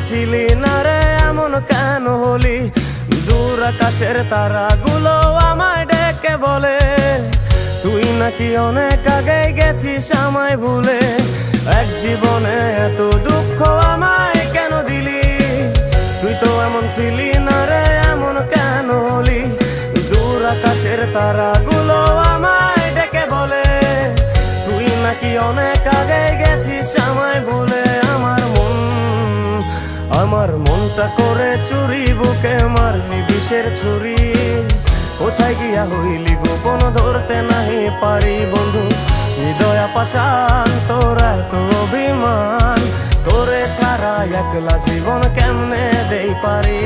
ছিলি না রে এমন কেন হলি? দূর আকাশের তারাগুলো আমায় ডেকে বলে তুই নাকি অনেক আগে গেছিস আমায় ভুলে। এক জীবনে এত দুঃখ আমায় কেন দিলি? তুই তো এমন ছিলি না রে এমন কেন হলি? দূর আকাশের তারাগুলো আমায় ডেকে বলে তুই নাকি অনেক আগে গেছিস আমায় ভুলে। আমার মনটা করে চুরি, বুকে মারলি বিষের ছুরি। কোথায় গিয়া হইলি গোপন ধরতে নাহি পারি বন্ধু। হৃদয় পাষাণ তোর এত অভিমান, তোরে ছাড়া একলা জীবন কেমনে দেই পারি।